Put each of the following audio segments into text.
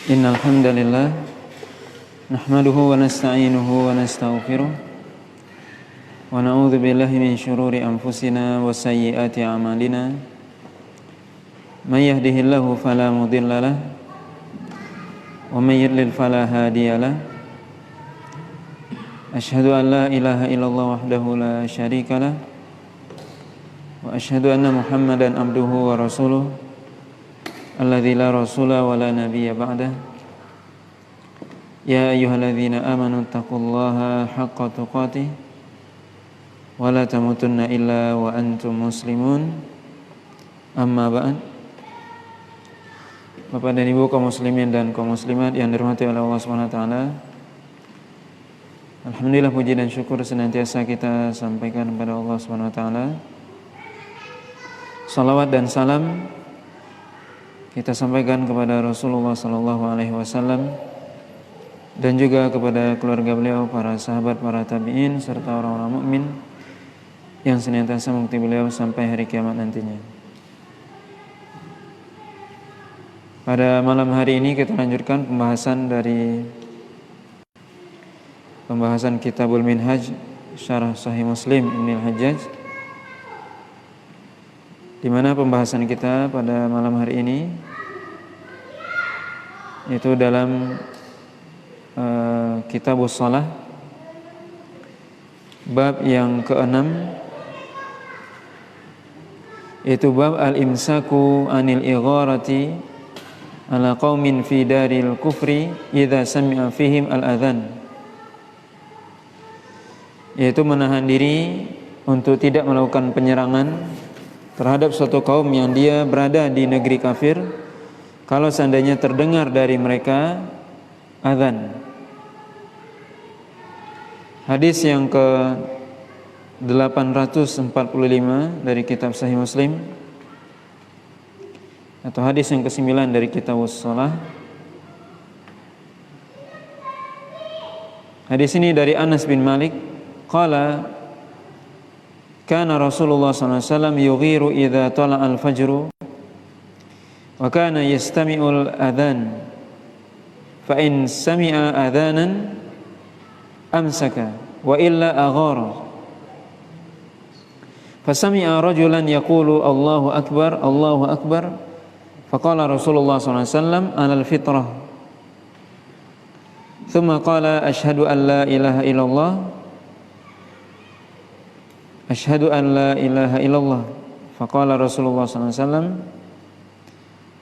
Innal hamdalillah nahmaduhu wa nasta'inuhu wa nastaghfiruh wa na'udzu billahi min shururi anfusina wa sayyiati a'malina may yahdihillahu fala mudhillalah wa may yudlil fala hadiyalah. Asyhadu an la ilaha illallah wahdahu la syarikalah wa asyhadu anna Muhammadan abduhu wa rasuluh alladzi la rasula wa la nabiyya ba'dah. Ya ayyuhalladzina amanu taqullaha haqqa tuqatih wa la tamutunna illa wa antum muslimun. Amma ba'd. Bapak dan Ibu kaum muslimin dan kaum muslimat yang dirahmati oleh Allah Subhanahu wa taala. Alhamdulillah, puji dan syukur senantiasa kita sampaikan kepada Allah Subhanahu wa taala. Salawat dan salam kita sampaikan kepada Rasulullah sallallahu alaihi wasallam dan juga kepada keluarga beliau, para sahabat, para tabi'in serta orang-orang mukmin yang senantiasa mengikuti beliau sampai hari kiamat nantinya. Pada malam hari ini kita lanjutkan pembahasan Kitabul Minhaj Syarah Sahih Muslim Ibnul Hajjaj, di mana pembahasan kita pada malam hari ini itu dalam Kitabus Shalah, bab yang ke-6, yaitu bab al-imsaku anil igharati ala qaumin fi daril kufri idza sami'a fihim al-adhan, yaitu menahan diri untuk tidak melakukan penyerangan terhadap suatu kaum yang dia berada di negeri kafir kalau seandainya terdengar dari mereka azan. Hadis yang ke-845 dari kitab Sahih Muslim, atau hadis yang ke-9 dari Kitabus Shalah. Hadis ini dari Anas bin Malik qala kana Rasulullah sallallahu alaihi wasallam yughiru idza tala'al fajru wa kana yastami'ul adhan fa in sami'a adhanan amsaka wa illa aghara fa sami'a rajulan yaqulu Allahu akbar faqala Rasulullah sallallahu alaihi wasallam 'alal fitrah thumma qala asyhadu an la ilaha illallah Asyhadu an la ilaha illallah. Faqala Rasulullah sallallahu alaihi wasallam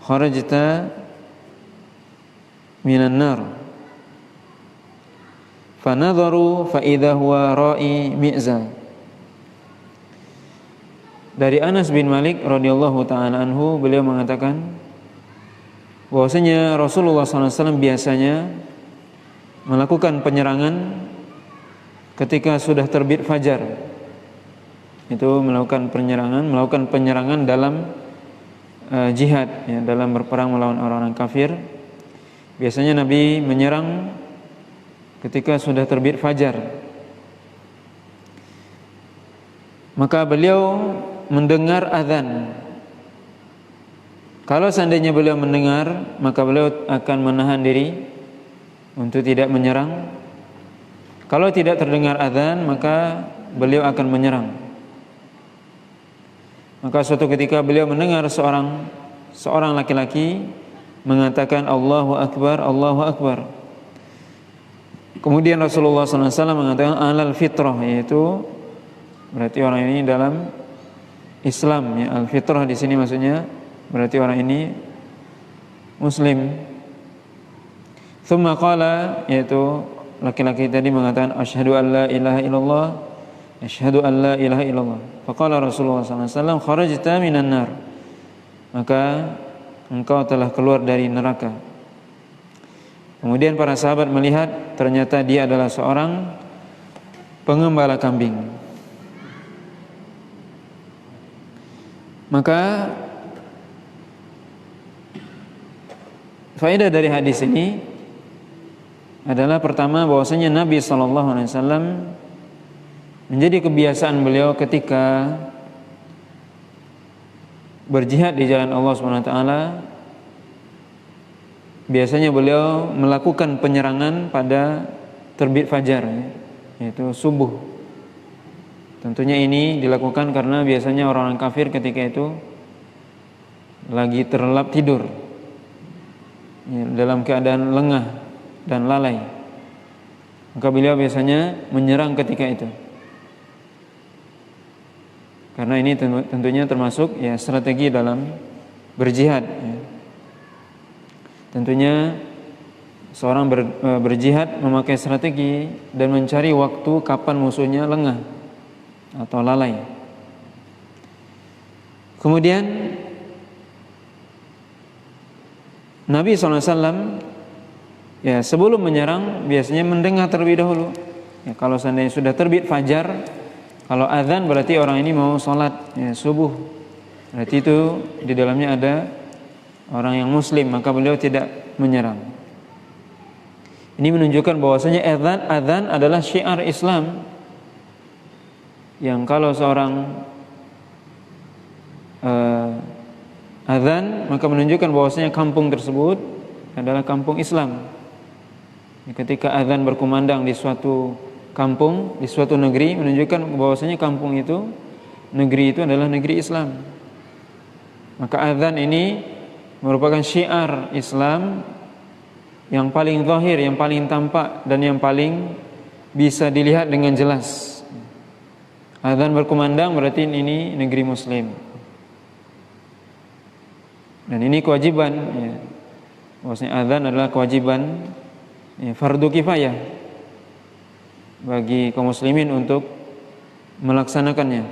kharajta minan nar. Fanadharu fa idza huwa ra'i mi'za. Dari Anas bin Malik radhiyallahu taala anhu, beliau mengatakan bahwasanya Rasulullah sallallahu alaihi wasallam biasanya melakukan penyerangan ketika sudah terbit fajar. Itu melakukan penyerangan dalam jihad, ya, dalam berperang melawan orang-orang kafir. Biasanya Nabi menyerang ketika sudah terbit fajar. Maka beliau mendengar azan. Kalau seandainya beliau mendengar, maka beliau akan menahan diri untuk tidak menyerang. Kalau tidak terdengar azan, maka beliau akan menyerang. Maka suatu ketika beliau mendengar seorang laki-laki mengatakan Allahu Akbar, Allahu Akbar. Kemudian Rasulullah SAW mengatakan alal fitrah, yaitu berarti orang ini dalam Islam, ya. Al fitrah di sini maksudnya berarti orang ini Muslim. Tsumma qala, yaitu laki-laki tadi mengatakan asyhadu an la ilaha illallah, asyhadu an la ilaha illallah. Faqala Rasulullah sallallahu alaihi wasallam kharajta minan nar. Maka engkau telah keluar dari neraka. Kemudian para sahabat melihat ternyata dia adalah seorang pengembala kambing. Maka faedah dari hadis ini adalah pertama, bahwasanya Nabi sallallahu alaihi wasallam menjadi kebiasaan beliau ketika berjihad di jalan Allah Subhanahu wa taala biasanya beliau melakukan penyerangan pada terbit fajar, yaitu subuh. Tentunya ini dilakukan karena biasanya orang-orang kafir ketika itu lagi terlelap tidur, dalam keadaan lengah dan lalai. Maka beliau biasanya menyerang ketika itu. Karena ini tentunya termasuk strategi dalam berjihad. Tentunya seorang berjihad memakai strategi dan mencari waktu kapan musuhnya lengah atau lalai. Kemudian Nabi SAW sebelum menyerang biasanya mendengar terlebih dahulu. Kalau seandainya sudah terbit fajar, kalau azan berarti orang ini mau sholat subuh. Berarti itu di dalamnya ada orang yang muslim, maka beliau tidak menyerang. Ini menunjukkan bahwasanya azan adalah syiar Islam, yang kalau seorang azan maka menunjukkan bahwasanya kampung tersebut adalah kampung Islam. Ketika azan berkumandang di suatu kampung, di suatu negeri, menunjukkan bahwasanya kampung itu, negeri itu adalah negeri Islam. Maka azan ini merupakan syiar Islam yang paling zahir, yang paling tampak dan yang paling bisa dilihat dengan jelas. Azan berkumandang berarti ini negeri muslim. Dan ini kewajiban, bahwasanya azan adalah kewajiban fardu kifayah bagi kaum muslimin untuk melaksanakannya.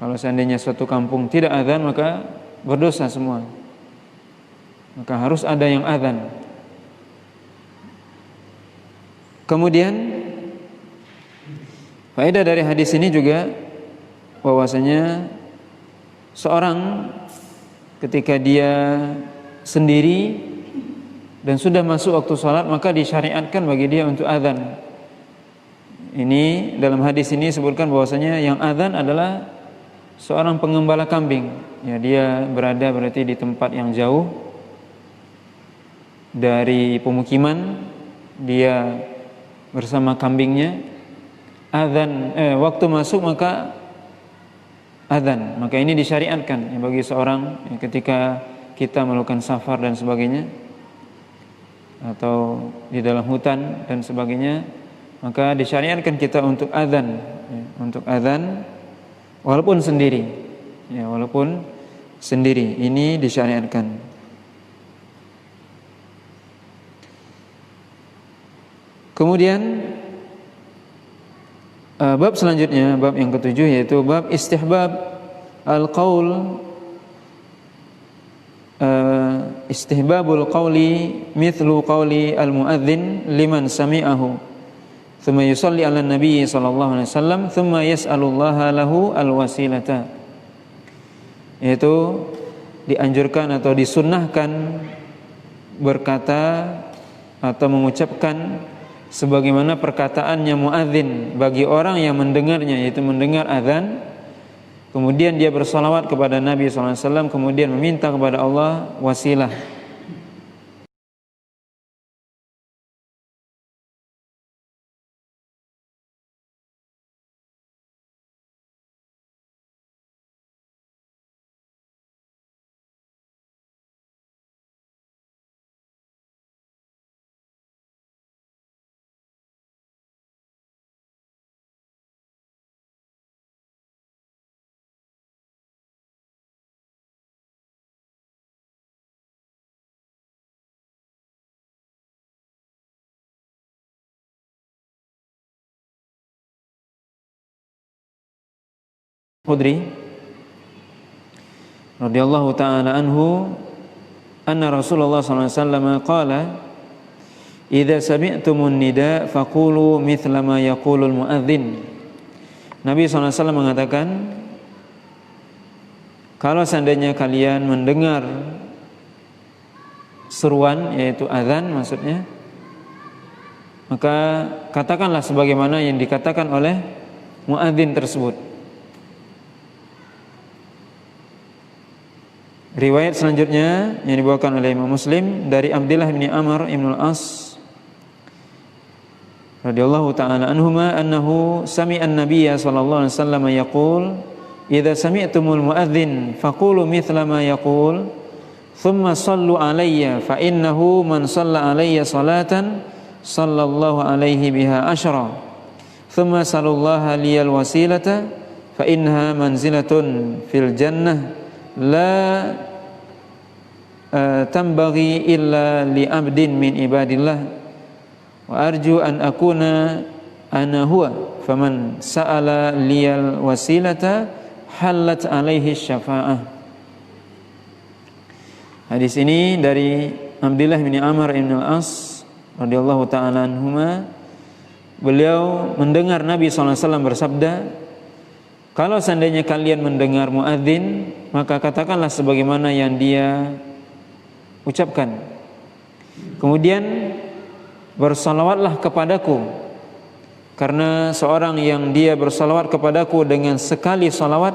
Kalau seandainya suatu kampung tidak azan, maka berdosa semua. Maka harus ada yang azan. Kemudian faedah dari hadis ini juga bahwasanya seorang ketika dia sendiri dan sudah masuk waktu salat, maka disyariatkan bagi dia untuk azan. Ini dalam hadis ini disebutkan bahwasanya yang azan adalah seorang pengembala kambing. Dia berada berarti di tempat yang jauh dari pemukiman, dia bersama kambingnya. Azan waktu masuk maka azan. Maka ini disyariatkan bagi seorang ketika kita melakukan safar dan sebagainya, atau di dalam hutan dan sebagainya, maka disyariatkan kita untuk azan, untuk azan walaupun sendiri, walaupun sendiri, ini disyariatkan. Kemudian bab selanjutnya, bab yang ketujuh, yaitu bab istihbab al-qaul, istihbabul qawli mithlu qawli al-muadzin liman sami'ahu thumma yusalli ala nabi sallallahu alaihi wasallam thumma yas'alullaha lahu al-wasilata. Yaitu dianjurkan atau disunnahkan berkata atau mengucapkan sebagaimana perkataannya muadzin bagi orang yang mendengarnya, yaitu mendengar azan, kemudian dia bersalawat kepada Nabi SAW, kemudian meminta kepada Allah wasilah. Khudri radhiyallahu ta'ala anhu anna Rasulullah sallallahu alaihi wasallam qala idza sami'tumun nida faqulu mithla ma yaqulul muadzin. Nabi sallallahu alaihi wasallam mengatakan, kalau seandainya kalian mendengar seruan, yaitu azan maksudnya, maka katakanlah sebagaimana yang dikatakan oleh muadzin tersebut. Riwayat selanjutnya yang dibawakan oleh Imam Muslim dari Abdullah bin Amr bin Al-As radhiyallahu ta'ala anhuma annahu sami'a an-nabiyya sallallahu alaihi wasallam yaqul idza sami'tumul muadzin faqulu mithla ma yaqul thumma sallu alayya fa innahu man shalla alayya salatan sallallahu alaihi biha asyra thumma sallallahu liyal wasilata fa innaha manzilatun fil jannah la tambaghi illa li abdin min ibadillah wa arju an akuna ana huwa faman sa'ala liyal wasilata halat alaihi syafa'ah. Hadis ini dari Abdullah bin Amr bin Al-As radhiyallahu ta'ala anhuma. Beliau mendengar Nabi SAW bersabda, kalau seandainya kalian mendengar muadzin, maka katakanlah sebagaimana yang dia ucapkan. Kemudian bersalawatlah kepadaku, karena seorang yang dia bersalawat kepadaku dengan sekali salawat,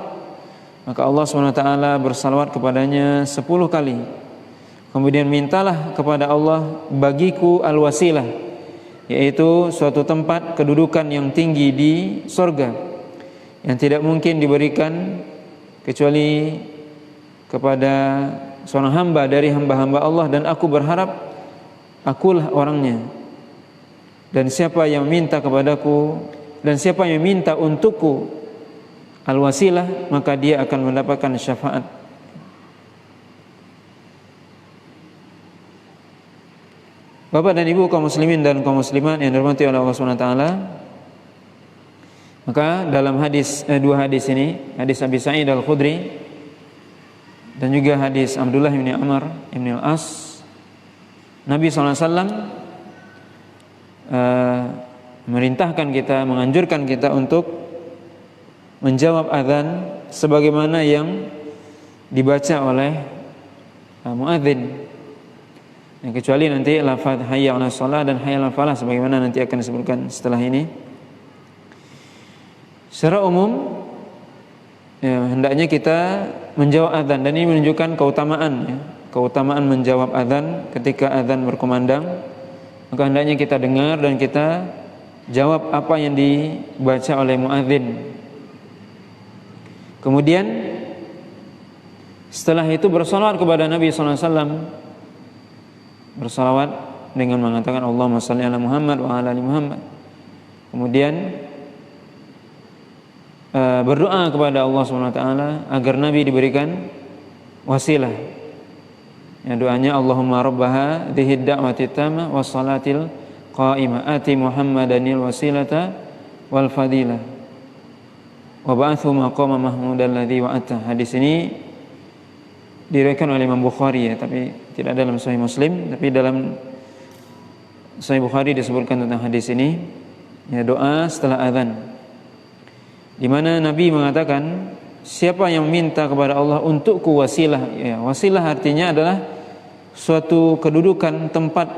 maka Allah SWT bersalawat kepadanya 10 kali. Kemudian mintalah kepada Allah bagiku al-wasilah, yaitu suatu tempat kedudukan yang tinggi di surga yang tidak mungkin diberikan kecuali kepada seorang hamba dari hamba-hamba Allah, dan aku berharap akulah orangnya. Dan siapa yang minta kepadaku dan siapa yang minta untukku al-wasilah, maka dia akan mendapatkan syafaat. Bapak dan Ibu kaum muslimin dan kaum muslimat yang dirahmati oleh Allah SWT, maka dalam dua hadis ini, hadis Abi Sa'id Al-Khudri dan juga hadis Abdullah bin Amr bin Al-As, Nabi SAW merintahkan kita, menganjurkan kita untuk menjawab azan sebagaimana yang dibaca oleh muadzin, kecuali nanti lafaz hayya 'alas shalah dan hayya 'alal falah sebagaimana nanti akan disebutkan setelah ini. Secara umum hendaknya kita menjawab azan, dan ini menunjukkan keutamaan keutamaan menjawab azan ketika azan berkumandang. Maka hendaknya kita dengar dan kita jawab apa yang dibaca oleh muadzin. Kemudian setelah itu bersalawat kepada Nabi SAW, bersalawat dengan mengatakan Allahumma shalli ala Muhammad wa ala ali Muhammad. Kemudian berdoa kepada Allah SWT agar Nabi diberikan wasilah. Ya, doanya Allahumma rabbaha dzihid da'wati tamma was salatil qa'imah ati Muhammadanil wasilata wal fadilah wa ba'athu maqama mahmudan ladzi wa'ata. Hadis ini diriwayatkan oleh Imam Bukhari, ya, tapi tidak dalam Sahih Muslim. Tapi dalam Sahih Bukhari disebutkan tentang hadis ini, ya, doa setelah azan, di mana Nabi mengatakan siapa yang minta kepada Allah untukku wasilah, ya, wasilah artinya adalah suatu kedudukan tempat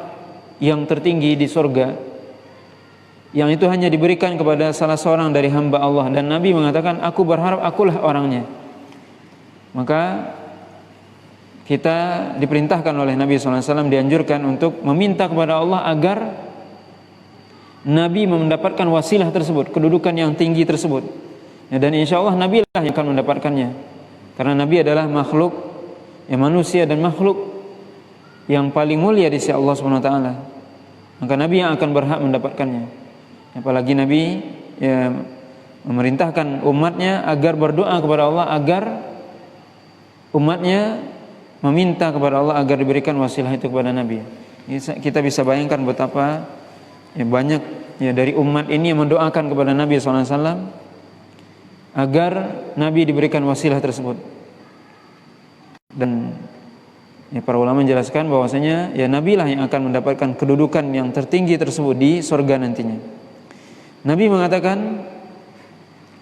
yang tertinggi di surga, yang itu hanya diberikan kepada salah seorang dari hamba Allah, dan Nabi mengatakan aku berharap akulah orangnya. Maka kita diperintahkan oleh Nabi SAW, dianjurkan untuk meminta kepada Allah agar Nabi mendapatkan wasilah tersebut, kedudukan yang tinggi tersebut. Ya, dan insya Allah Nabi lah yang akan mendapatkannya, karena Nabi adalah makhluk, ya, manusia dan makhluk yang paling mulia di sisi Allah SWT. Maka Nabi yang akan berhak mendapatkannya. Apalagi Nabi, ya, memerintahkan umatnya agar berdoa kepada Allah, agar umatnya meminta kepada Allah agar diberikan wasilah itu kepada Nabi. Kita bisa bayangkan betapa, ya, banyak, ya, dari umat ini yang mendoakan kepada Nabi SAW agar Nabi diberikan wasilah tersebut. Dan, ya, para ulama menjelaskan bahwasanya, ya, Nabi lah yang akan mendapatkan kedudukan yang tertinggi tersebut di surga nantinya. Nabi mengatakan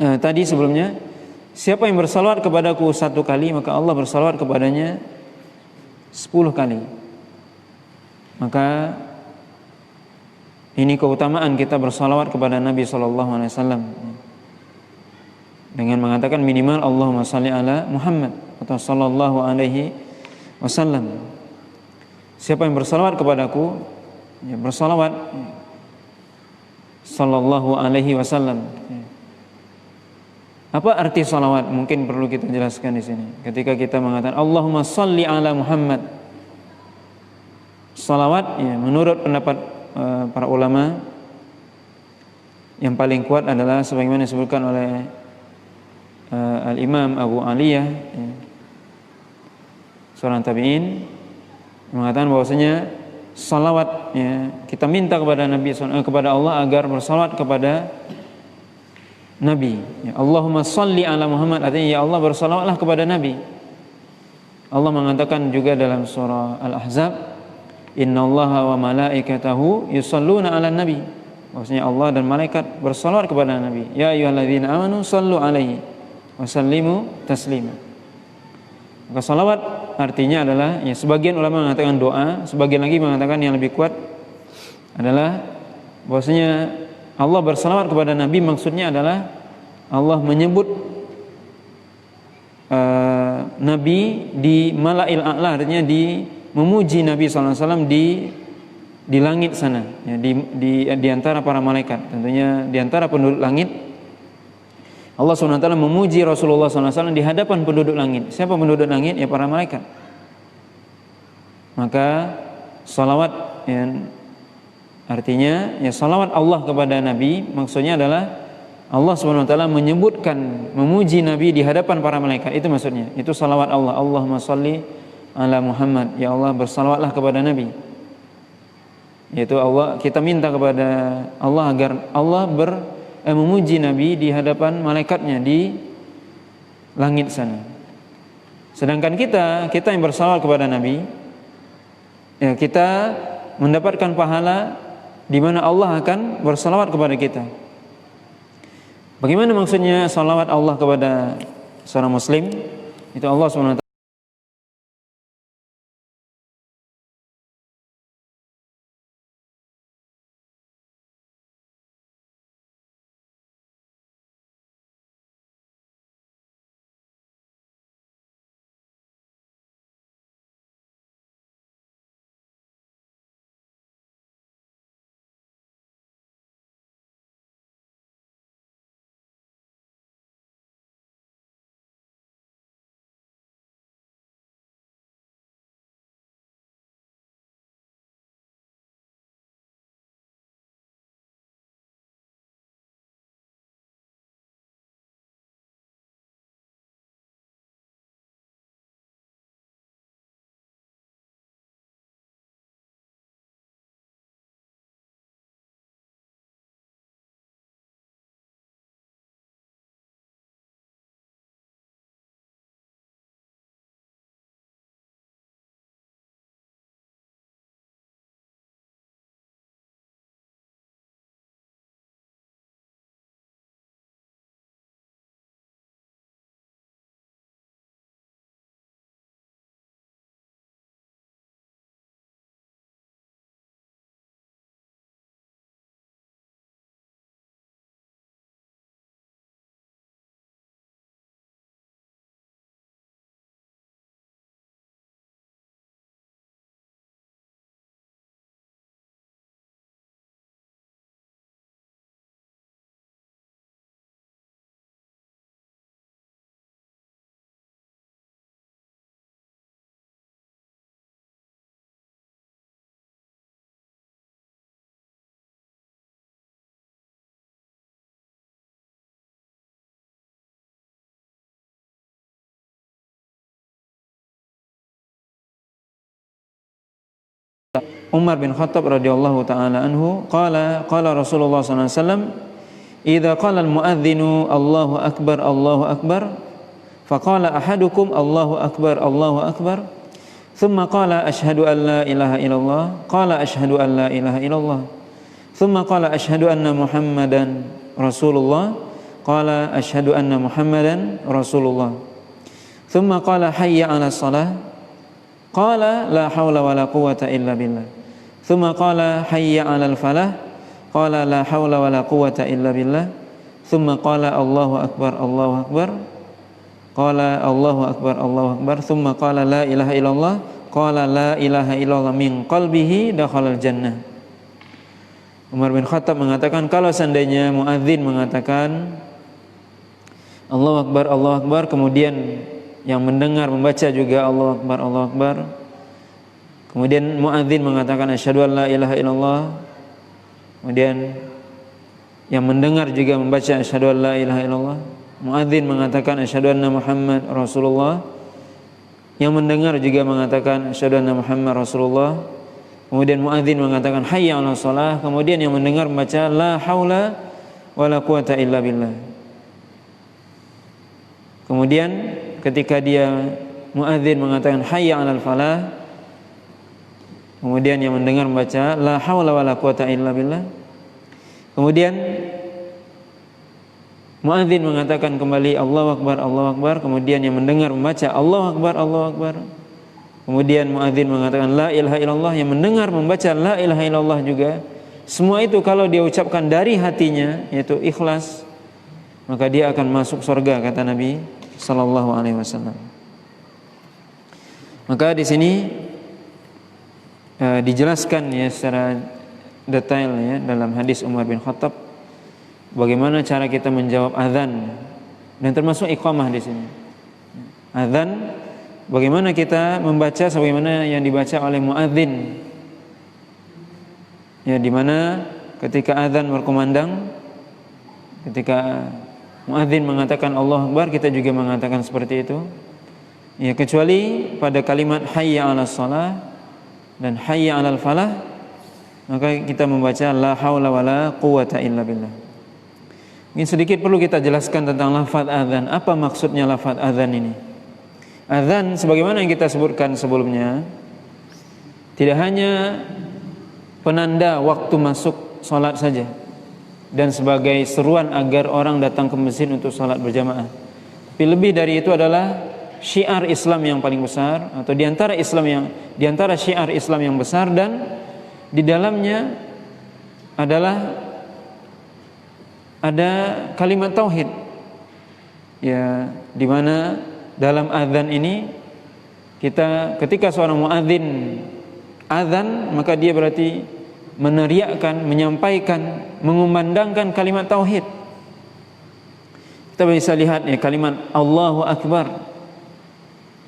tadi sebelumnya, siapa yang bersalawat kepadaku 1 kali, maka Allah bersalawat kepadanya 10 kali. Maka ini keutamaan kita bersalawat kepada Nabi SAW dengan mengatakan minimal Allahumma shalli ala Muhammad atau sallallahu alaihi wasallam. Siapa yang bersalawat kepadaku, ya bersalawat sallallahu alaihi wasallam. Apa arti salawat? Mungkin perlu kita jelaskan di sini. Ketika kita mengatakan Allahumma shalli ala Muhammad, salawat, ya, menurut pendapat para ulama yang paling kuat adalah sebagaimana disebutkan oleh Al-Imam Abu Aliyah, ya, seorang tabi'in, mengatakan bahwasanya salawat, ya, kita minta kepada Nabi kepada Allah agar bersalawat kepada Nabi. Ya, Allahumma shalli ala Muhammad, artinya ya Allah bersalawatlah kepada Nabi. Allah mengatakan juga dalam surah Al-Ahzab, innallaha wa malaikatahu yusalluna ala nabi. Maksudnya Allah dan malaikat bersalawat kepada Nabi. Ya ayyuhalladzina amanu sallu alaihi wa sallimu taslima. Maka salawat artinya adalah, ya, sebagian ulama mengatakan doa, sebagian lagi mengatakan yang lebih kuat adalah bahwasanya Allah bersalawat kepada Nabi, maksudnya adalah Allah menyebut Nabi di Mala'il A'la, artinya memuji Nabi SAW di langit sana, ya, di antara para malaikat, tentunya di antara penduduk langit. Allah SWT memuji Rasulullah SAW di hadapan penduduk langit. Siapa penduduk langit? Ya para malaikat. Maka salawat, ya, artinya ya salawat Allah kepada Nabi, maksudnya adalah Allah SWT memuji Nabi di hadapan para malaikat. Itu maksudnya. Itu salawat Allah. Allahumma shalli ala Muhammad. Ya Allah bersalawatlah kepada Nabi. Yaitu Allah, kita minta kepada Allah agar Allah memuji Nabi di hadapan malaikatnya di langit sana. Sedangkan kita yang bersalawat kepada Nabi, ya, kita mendapatkan pahala di mana Allah akan bersalawat kepada kita. Bagaimana maksudnya salawat Allah kepada seorang muslim? Itu Allah SWT Umar bin Khattab radhiyallahu taala anhu qala Rasulullah sallallahu alaihi wasallam idza qala al-muadzinu Allahu akbar faqala ahadukum Allahu akbar thumma qala asyhadu an la ilaha illallah qala asyhadu an la ilaha illallah thumma qala asyhadu anna Muhammadan Rasulullah qala asyhadu anna Muhammadan Rasulullah thumma qala hayya 'alas shalah qala la haula wala quwwata illa billah thumma qala hayya 'alal falah qala la haula wala quwwata illa billah thumma qala Allahu akbar qala Allahu akbar, thumma qala la ilaha illallah, qala la ilaha illallah min qalbihi dakhalal jannah. Umar bin Khattab mengatakan kalau seandainya muadzin mengatakan Allahu akbar, kemudian yang mendengar membaca juga Allahu akbar, kemudian muadzin mengatakan asyhadu an la ilaha illallah, kemudian yang mendengar juga membaca asyhadu an la ilaha illallah, muadzin mengatakan asyhadu anna Muhammad Rasulullah, yang mendengar juga mengatakan asyhadu anna Muhammad Rasulullah, kemudian muadzin mengatakan hayya 'alas shalah, kemudian yang mendengar membaca la haula wala quwata illa billah. Kemudian ketika dia muadzin mengatakan hayya 'alal falah, kemudian yang mendengar membaca la haula wala quwata illa billah. Kemudian muadzin mengatakan kembali Allahu akbar, kemudian yang mendengar membaca Allahu akbar. Kemudian muadzin mengatakan la ilaha illallah, yang mendengar membaca la ilaha illallah juga. Semua itu kalau dia ucapkan dari hatinya, yaitu ikhlas, maka dia akan masuk surga, kata Nabi sallallahu alaihi wasallam. Maka di sini dijelaskan ya secara detail ya dalam hadis Umar bin Khattab bagaimana cara kita menjawab azan, dan termasuk iqamah di sini. Azan, bagaimana kita membaca sebagaimana yang dibaca oleh muadzin. Ya, di mana ketika azan berkumandang, ketika muadzin mengatakan Allahu akbar, kita juga mengatakan seperti itu. Ya, kecuali pada kalimat hayya 'alas shalah dan hayya 'alal falah, maka kita membaca la haula wala quwata illa billah. Ini sedikit perlu kita jelaskan tentang lafaz azan. Apa maksudnya lafaz azan ini? Azan sebagaimana yang kita sebutkan sebelumnya, tidak hanya penanda waktu masuk salat saja dan sebagai seruan agar orang datang ke masjid untuk salat berjamaah. Tapi lebih dari itu adalah syiar Islam yang paling besar, atau di antara syiar Islam yang besar, dan di dalamnya adalah ada kalimat tauhid. Ya, di mana dalam azan ini ketika seorang muadzin azan, maka dia berarti meneriakkan, menyampaikan, mengumandangkan kalimat tauhid. Kita bisa lihat ya kalimat Allahu akbar.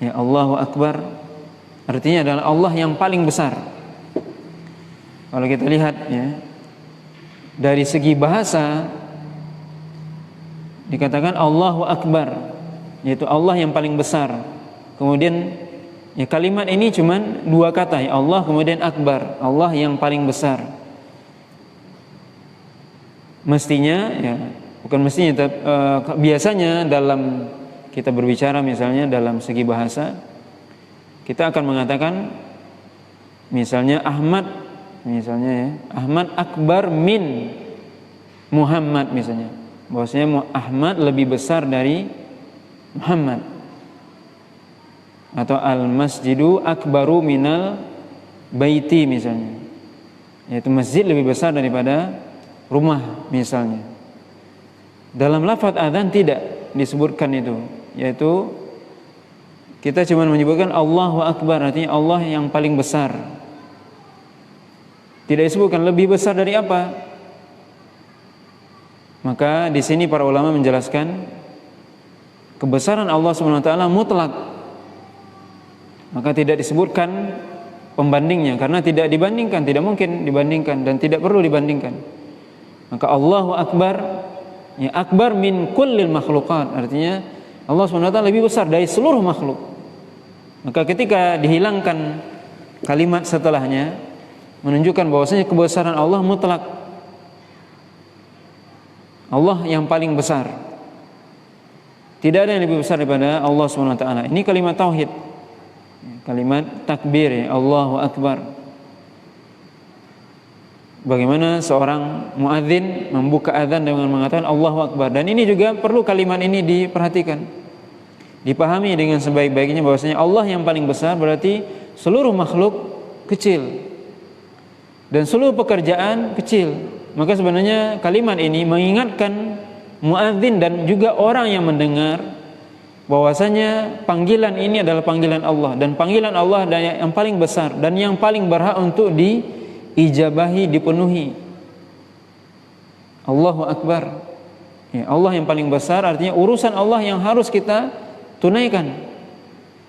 Ya, Allahu akbar artinya adalah Allah yang paling besar. Kalau kita lihat ya dari segi bahasa dikatakan Allahu akbar, yaitu Allah yang paling besar. Kemudian ya kalimat ini cuman dua kata, ya Allah kemudian akbar, Allah yang paling besar. Mestinya ya, bukan mestinya, biasanya dalam kita berbicara misalnya dalam segi bahasa, kita akan mengatakan misalnya Ahmad, misalnya ya, Ahmad akbar min Muhammad misalnya. Bahwasanya Ahmad lebih besar dari Muhammad. Atau al-masjidu akbaru minal baiti misalnya, yaitu masjid lebih besar daripada rumah misalnya. Dalam lafaz adzan tidak disebutkan itu, yaitu kita cuma menyebutkan Allahu akbar, artinya Allah yang paling besar. Tidak disebutkan lebih besar dari apa. Maka di sini para ulama menjelaskan kebesaran Allah Subhanahu wa taala mutlak. Maka tidak disebutkan pembandingnya, karena tidak dibandingkan, tidak mungkin dibandingkan dan tidak perlu dibandingkan. Maka Allahu akbar, ya akbar min kullil makhluqat, artinya Allah Subhanahu wa taala lebih besar dari seluruh makhluk. Maka ketika dihilangkan kalimat setelahnya, menunjukkan bahwasanya kebesaran Allah mutlak. Allah yang paling besar. Tidak ada yang lebih besar daripada Allah Subhanahu wa taala. Ini kalimat tauhid. Kalimat takbir, ya Allahu akbar. Bagaimana seorang muadzin membuka azan dengan mengatakan Allahu akbar. Dan ini juga perlu kalimat ini diperhatikan. Dipahami dengan sebaik-baiknya bahwasanya Allah yang paling besar berarti seluruh makhluk kecil. Dan seluruh pekerjaan kecil. Maka sebenarnya kalimat ini mengingatkan muadzin dan juga orang yang mendengar bahwasanya panggilan ini adalah panggilan Allah, dan panggilan Allah adalah yang paling besar dan yang paling berhak untuk diijabahi, dipenuhi. Allahu Akbar. Ya, Allah yang paling besar, artinya urusan Allah yang harus kita tunaikan.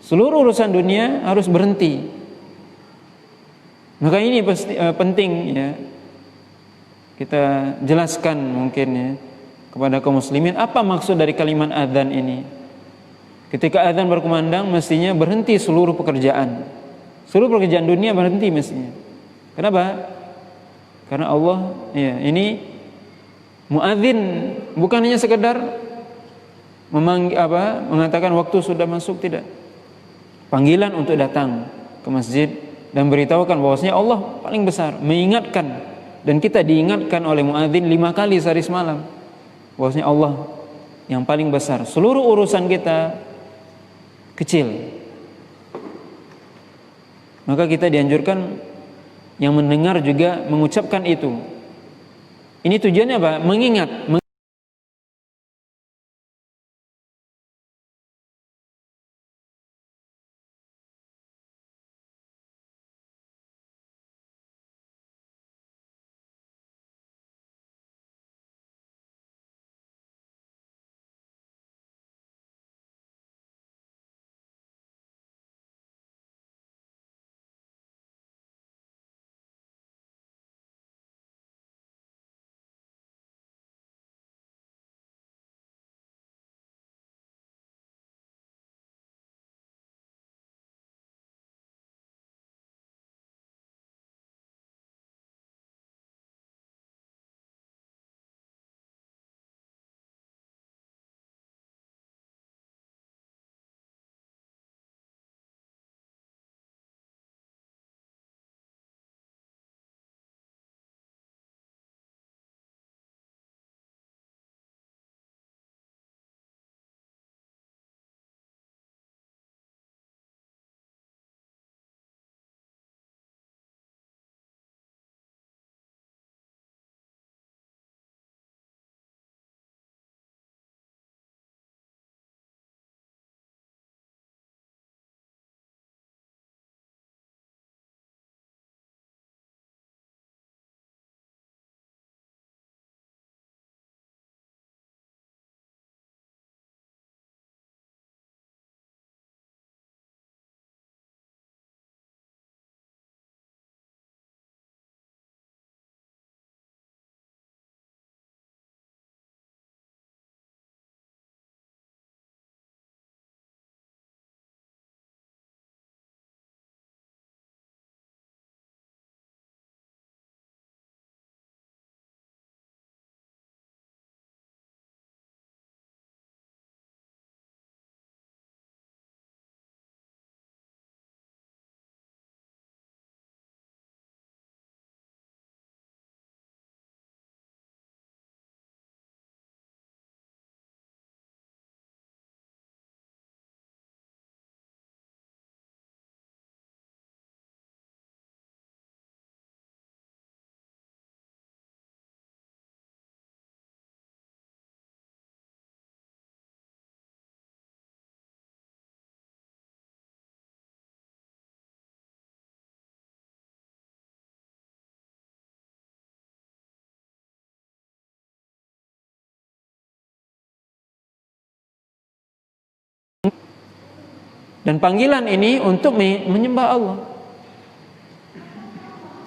Seluruh urusan dunia harus berhenti. Maka ini penting ya, kita jelaskan mungkin ya kepada kaum muslimin apa maksud dari kalimat adzan ini. Ketika adzan berkumandang, mestinya berhenti seluruh pekerjaan. Seluruh pekerjaan dunia berhenti mestinya. Kenapa? Karena Allah ya, ini muadzin bukan hanya sekedar mengatakan waktu sudah masuk, tidak. Panggilan untuk datang ke masjid dan beritahukan bahwasanya Allah paling besar, mengingatkan, dan kita diingatkan oleh muadzin 5 kali sehari semalam bahwasanya Allah yang paling besar. Seluruh urusan kita kecil. Maka kita dianjurkan yang mendengar juga mengucapkan itu. Ini tujuannya apa? Mengingat. Dan panggilan ini untuk menyembah Allah.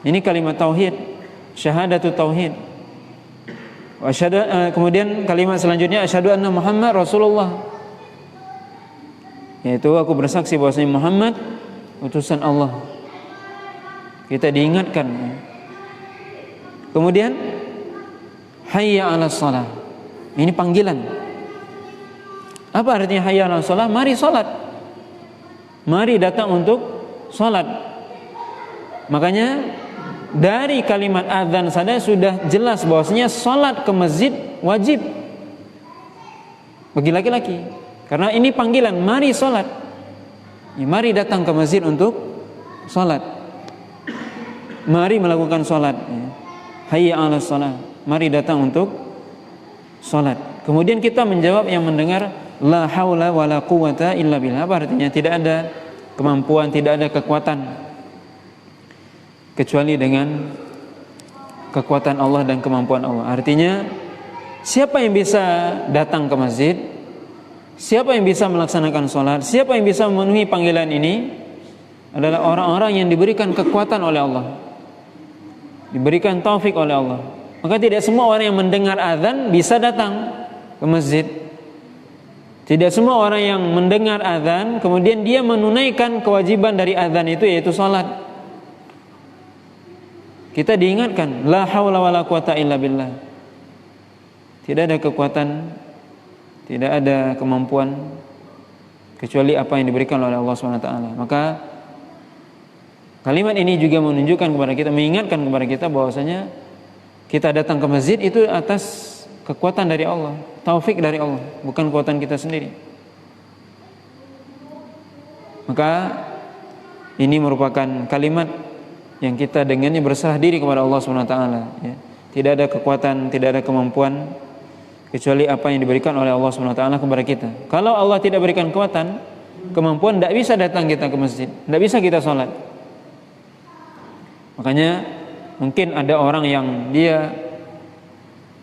Ini kalimat tauhid, syahadatut tauhid. Kemudian kalimat selanjutnya asyhadu anna Muhammad Rasulullah. Yaitu aku bersaksi bahwasanya Muhammad utusan Allah. Kita diingatkan. Kemudian hayya 'alas shalah. Ini panggilan. Apa artinya hayya 'alas shalah? Mari salat. Mari datang untuk salat. Makanya dari kalimat adzan saja sudah jelas bahwasanya salat ke masjid wajib bagi laki-laki. Karena ini panggilan, mari salat. Mari datang ke masjid untuk salat. Mari melakukan salat. Hayya 'alas shalah. Mari datang untuk salat. Kemudian kita menjawab yang mendengar la haula wala quwata illa billah. Apa artinya? Tidak ada kemampuan, tidak ada kekuatan kecuali dengan kekuatan Allah dan kemampuan Allah. Artinya siapa yang bisa datang ke masjid, siapa yang bisa melaksanakan sholat, siapa yang bisa memenuhi panggilan ini adalah orang-orang yang diberikan kekuatan oleh Allah, diberikan taufik oleh Allah. Maka tidak semua orang yang mendengar azan bisa datang ke masjid. Tidak semua orang yang mendengar azan kemudian dia menunaikan kewajiban dari azan itu, yaitu sholat. Kita diingatkan, la haula wala quwata illa billah. Tidak ada kekuatan, tidak ada kemampuan kecuali apa yang diberikan oleh Allah SWT. Maka kalimat ini juga menunjukkan kepada kita, mengingatkan kepada kita bahwasanya kita datang ke masjid itu atas kekuatan dari Allah, taufik dari Allah, bukan kekuatan kita sendiri. Maka ini merupakan kalimat yang kita dengannya berserah diri kepada Allah SWT, ya. Tidak ada kekuatan, tidak ada kemampuan kecuali apa yang diberikan oleh Allah SWT kepada kita. Kalau Allah tidak berikan kekuatan, kemampuan, tidak bisa datang kita ke masjid, tidak bisa kita sholat. Makanya mungkin ada orang yang dia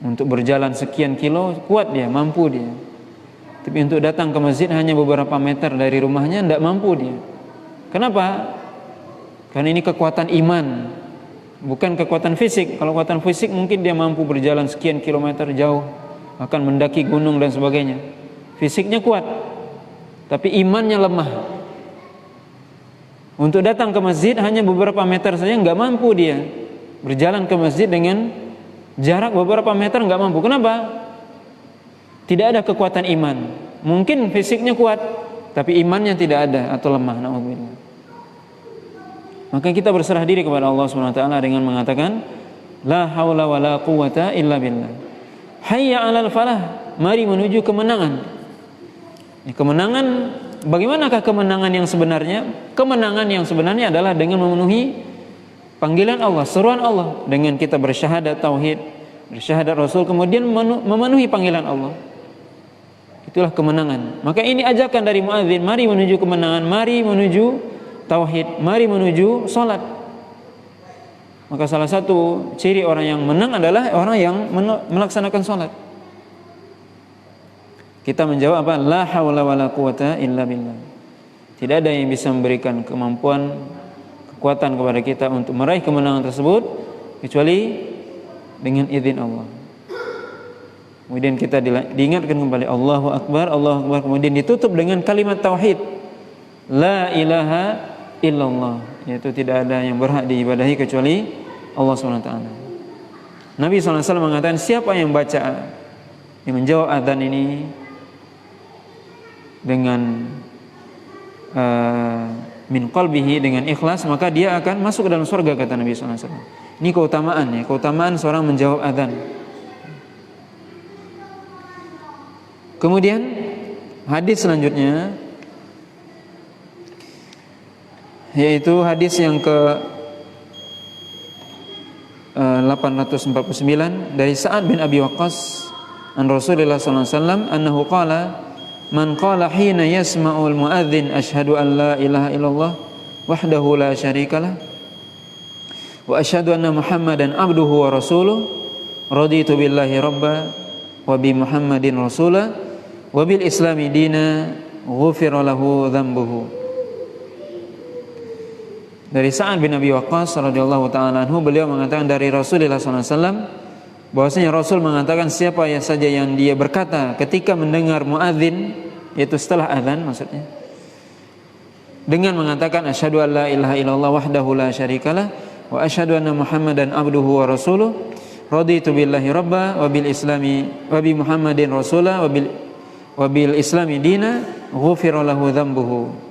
untuk berjalan sekian kilo kuat, dia mampu dia, tapi untuk datang ke masjid hanya beberapa meter dari rumahnya tidak mampu dia. Kenapa? Karena ini kekuatan iman, bukan kekuatan fisik. Kalau kekuatan fisik mungkin dia mampu berjalan sekian kilometer jauh, akan mendaki gunung dan sebagainya. Fisiknya kuat, tapi imannya lemah. Untuk datang ke masjid hanya beberapa meter saja nggak mampu dia. Berjalan ke masjid dengan jarak beberapa meter nggak mampu. Kenapa? Tidak ada kekuatan iman. Mungkin fisiknya kuat, tapi imannya tidak ada atau lemah. Na'udzubillah. Maka kita berserah diri kepada Allah SWT dengan mengatakan, la haula wala quwata illa billah. Hayya 'alal falah, mari menuju kemenangan. Kemenangan, bagaimanakah kemenangan yang sebenarnya? Kemenangan yang sebenarnya adalah dengan memenuhi panggilan Allah, seruan Allah, dengan kita bersyahadat tauhid, bersyahadat Rasul, kemudian memenuhi panggilan Allah. Itulah kemenangan. Maka ini ajakan dari muadzin, mari menuju kemenangan, mari menuju tauhid, mari menuju salat. Maka salah satu ciri orang yang menang adalah orang yang melaksanakan salat. Kita menjawab apa? La haula wala quwata illa billah. Tidak ada yang bisa memberikan kemampuan, kekuatan kepada kita untuk meraih kemenangan tersebut kecuali dengan izin Allah. Kemudian kita diingatkan kembali Allahu Akbar, Allahu Akbar, kemudian ditutup dengan kalimat tauhid, la ilaha illallah, yaitu tidak ada yang berhak diibadahi kecuali Allah SWT. Nabi SAW mengatakan, siapa yang baca, yang menjawab adzan ini dengan min qalbihi, dengan ikhlas, maka dia akan masuk ke dalam surga, kata Nabi SAW. Ini keutamaan, ya, keutamaan seorang menjawab adzan. Kemudian hadis selanjutnya, yaitu hadis yang ke 849 dari Sa'ad bin Abi Waqqas an Rasulullah sallallahu alaihi wasallam annahu qala man qala hina yasma'ul muadzin asyhadu an la ilaha illallah wahdahu la syarikalah wa asyhadu anna Muhammadan abduhu wa rasuluh raditu billahi rabba wa bi Muhammadin rasula wa bil islami dina ghufira lahu dhanbuhu. Dari Sa'ad bin Abi Waqqas radhiyallahu ta'ala anhu, beliau mengatakan dari Rasulullah SAW bahwasanya Rasul mengatakan, siapa yang saja yang dia berkata ketika mendengar muadzin, yaitu setelah azan maksudnya, dengan mengatakan asyhadu an la ilaha illallah wahdahu la syarikalah wa asyhadu anna Muhammadan abduhu wa rasuluh raditu billahi rabba wa bil islami wa bi Muhammadin rasula wa bil islami dina ghufira lahu dhanbuhu.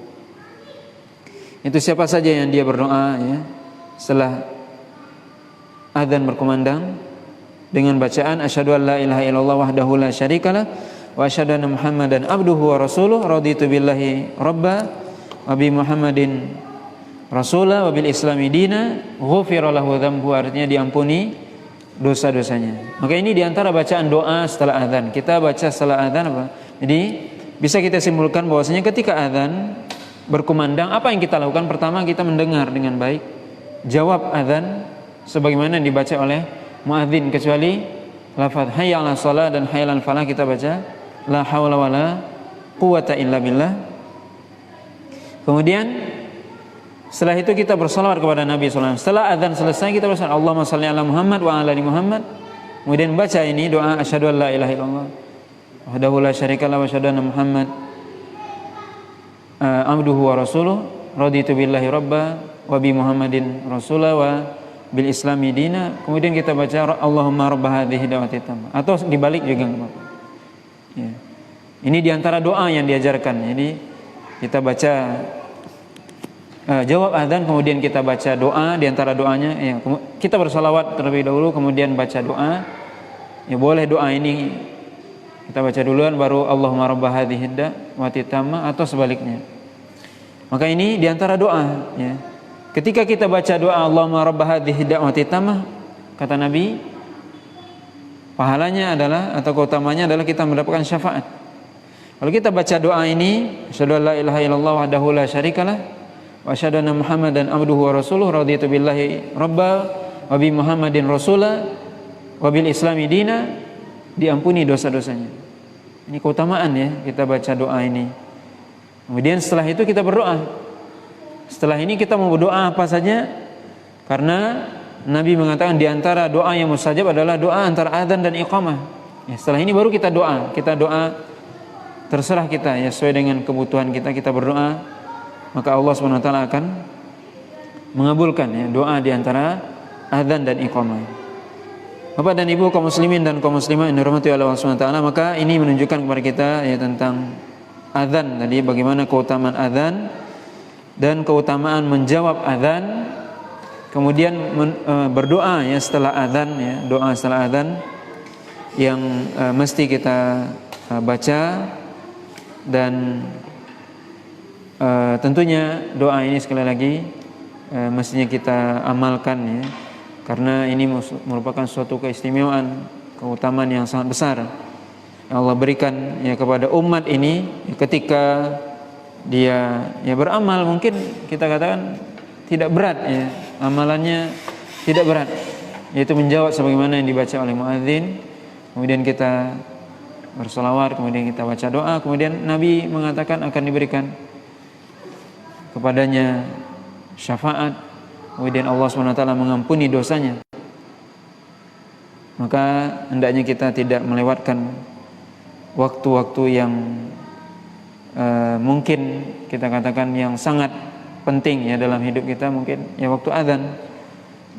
Itu siapa saja yang dia berdoa, ya, setelah adzan berkumandang dengan bacaan asyhadu an la ilaha illallah wahdahu la syarikalah wa asyhadu anna Muhammadan abduhu wa rasuluh raditu billahi rabba wa bi Muhammadin rasula wa bil islami dina ghufira lahu dhanbuhu, artinya diampuni dosa-dosanya. Maka ini diantara bacaan doa setelah adzan. Kita baca setelah adzan apa? Jadi bisa kita simpulkan bahwasanya ketika azan berkumandang, apa yang kita lakukan? Pertama, kita mendengar dengan baik, jawab azan sebagaimana yang dibaca oleh muadzin, kecuali lafaz hayya 'alas shalah dan hayya 'alal falah kita baca la haula wala quwata illa billah. Kemudian setelah itu kita bersalawat kepada Nabi SAW. Setelah azan selesai kita bersalawat Allahumma shalli ala Muhammad wa ala ali Muhammad. Kemudian baca ini doa asyhadu an la ilaha illallah wahdahu la syarika lahu wa asyhadu anna Muhammad abduhu wa rasuluh raditu billahi rabba wa bi Muhammadin rasulah wa bil islami dina. Kemudian kita baca Allahumma rabb hadhihi da'wati tammah, atau dibalik juga enggak apa-apa. Ya. Ini diantara doa yang diajarkan. Jadi kita baca jawab adzan, kemudian kita baca doa. Diantara doanya ya, kita bersalawat terlebih dahulu, kemudian baca doa. Ya boleh doa ini kita baca duluan baru Allahumma rabb hadhihi da'wati tammah, atau sebaliknya. Maka ini diantara doa ya. Ketika kita baca doa Allahumma rabb hadhihi da'wati tammah, kata Nabi, pahalanya adalah atau keutamanya adalah kita mendapatkan syafaat. Kalau kita baca doa ini asyhadu an la ilaha illallah wahdahu la syarikalah wa asyhadu anna Muhammadan abduhu wa rasuluh raditu billahi rabba wa bi Muhammadin rasulah wa bil islami dina, diampuni dosa-dosanya. Ini keutamaan ya, kita baca doa ini. Kemudian setelah itu kita berdoa. Setelah ini kita mau berdoa apa saja, karena Nabi mengatakan di antara doa yang mustajab adalah doa antara adzan dan iqamah. Ya, setelah ini baru kita doa. Kita doa terserah kita ya, sesuai dengan kebutuhan kita, kita berdoa, maka Allah SWT akan mengabulkan ya doa di antara adzan dan iqamah. Bapak dan Ibu kaum muslimin dan kaum muslimah yang dirahmati Allah SWT, maka ini menunjukkan kepada kita ya tentang adzan tadi, bagaimana keutamaan adzan dan keutamaan menjawab adzan, kemudian berdoa ya setelah adzan ya, doa setelah adzan yang mesti kita baca. Dan tentunya doa ini sekali lagi mestinya kita amalkan ya, karena ini merupakan suatu keistimewaan, keutamaan yang sangat besar yang Allah berikan ya kepada umat ini ya, ketika dia ya beramal, mungkin kita katakan tidak berat ya, amalannya tidak berat, yaitu menjawab sebagaimana yang dibaca oleh muadzin, kemudian kita bersolawat, kemudian kita baca doa, kemudian Nabi mengatakan akan diberikan kepadanya syafaat, kemudian Allah SWT mengampuni dosanya. Maka hendaknya kita tidak melewatkan waktu-waktu yang mungkin kita katakan yang sangat penting ya dalam hidup kita, mungkin ya waktu adzan.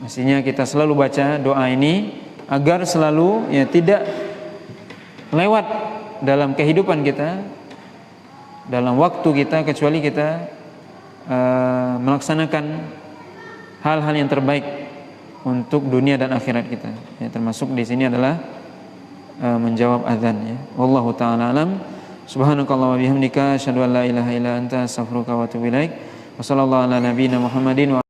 Mestinya kita selalu baca doa ini agar selalu ya tidak lewat dalam kehidupan kita, dalam waktu kita, kecuali kita melaksanakan hal-hal yang terbaik untuk dunia dan akhirat kita. Ya, termasuk di sini adalah menjawab azan ya. Wallahu taala alam. Subhanakallah wa bihamdika asyhadu an la ilaha illa anta astaghfiruka wa atubu ilaik. Wassallallahu ala nabiyyina Muhammadin wa